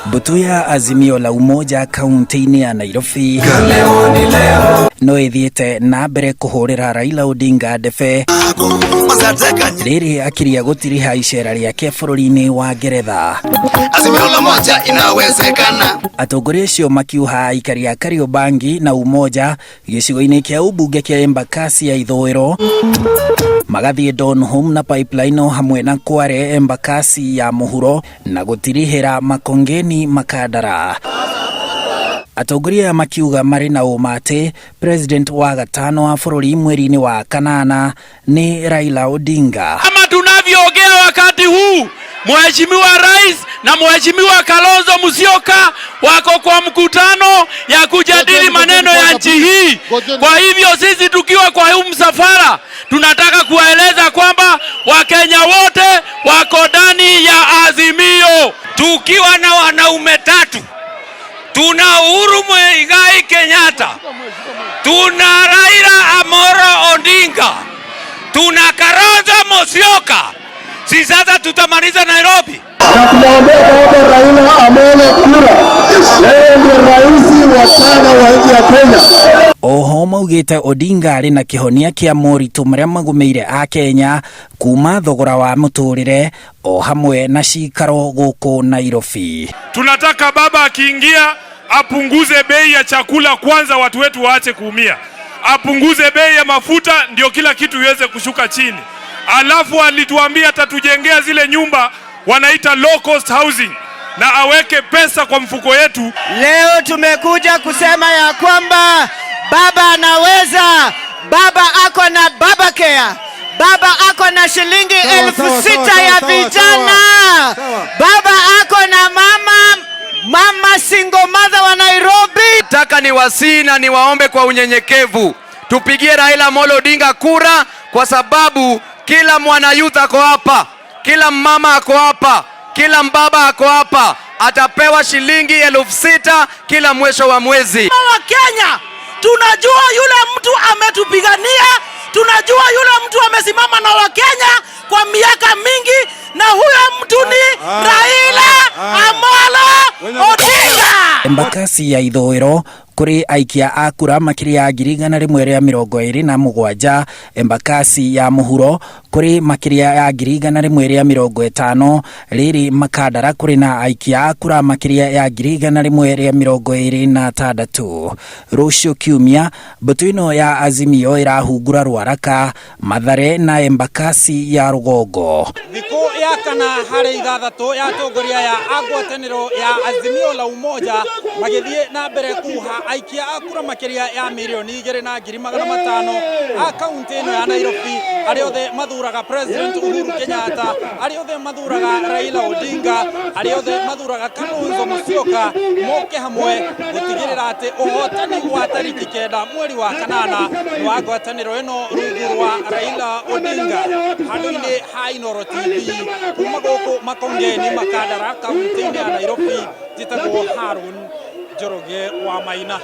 Mbũtũ ya Azimio la Umoja kaunti-inĩ ya Nairobi no ĩthiĩte na mbere kũhũrĩra Raila Odinga ndebe rĩrĩ akiria gũtiriha icera rĩake bũrũri-inĩ wa Ngeretha. Azimio la Umoja inawezekana. Atongoria acio makiuga aikari a Kariobangi na Umoja gĩcigo-inĩ kĩa ũmbunge kĩa Embakasi ya ithũĩro magathiĩ Donholm na Pipeline hamwe na Kware Embakasi ya mũhuro na gũtirihĩra Makongeni Makadara. Atongoria makiuga marĩ na ũma atĩ president wa gatano wa bũrũri mweri-inĩ wa kanana ni Raila Odinga. Kama tunavyoongea wakati huu, Mheshimiwa Rais na Mheshimiwa Kalonzo Musyoka wako kwa mkutano ya kujadili maneno ya nchi hii. Kwa hivyo sisi tukiwa kwa huu msafara tunataka kuwaeleza kwamba Wakenya wote wako ndani ya Azimio. Tukiwa na wanaume tatu, tuna Uhuru Muigai Kenyatta, tuna Raila Amolo Odinga, tuna Kalonzo Musyoka. Si sasa tutamaliza Nairobi. Na tunaombea baba Raila Amolo kura. Yeye ndiye rais wa tano wa nchi ya Kenya. Oho maugĩte Odinga arĩ na kĩhonia kĩa moritũ marĩa magũmĩire a Kenya kuma thogora wa mũtũrĩre o hamwe na cikaro gũkũ Nairobi. Tunataka baba akiingia apunguze bei ya chakula kwanza, watu wetu waache kuumia. Apunguze bei ya mafuta ndio kila kitu iweze kushuka chini. Alafu alituambia atatujengea zile nyumba wanaita low cost housing na aweke pesa kwa mfuko yetu. Leo tumekuja kusema ya kwamba baba anaweza. Baba ako na baba care. Baba ako na shilingi 6,000 ya vijana. Baba ako na mama single mother wa Nairobi. Nataka niwasihi na niwaombe kwa unyenyekevu, tupigie Raila Amolo Odinga kura, kwa sababu kila mwana youth ako hapa, kila mama ako hapa, kila mbaba ako hapa, atapewa shilingi 6,000 kila mwisho wa mwezi. Wa Kenya, tunajua yule mtu ametupigania, tunajua yule mtu amesimama na Wakenya kwa miaka mingi, na huyo mtu ni Raila Amolo Odinga. Embakasi ya ithũĩro kuri aikia a kura makiria 127 Embakasi ya mũhuro kuri makiria ya 150 rĩrĩ Makadara kuri na aikia a kura makiria ya 126. Rũciũ kiumia mbũtũ ĩno ya Azimio ĩrahungura Ruaraka, Mathare na Embakasi ya rũgongo. Thikũ ya kana harĩ ithathatũ ya atongoria ya ngwatanĩro ya Azimio la Umoja magĩthiĩ na mbere kuha aikia a kura makiria ya milioni 2,500 a kaunti ĩno ya Nairobi, arĩa othe mathuraga President Uhuru Kenyatta, arĩa othe mathuraga Raila Odinga, arĩa othe mathuraga Kalonzo Musyoka, moke hamwe gũtigĩrĩra atĩ ũhotani wa tariki 9 mweri wa kanana wa ngwatanĩro ĩno rungu rwa Raila Odinga. Handũ-inĩ ha Inooro TV kuma gũkũ Makongeni Makadara kaunti-inĩ ya Nairobi, njĩtagwo Harun Njoroge wa Maina.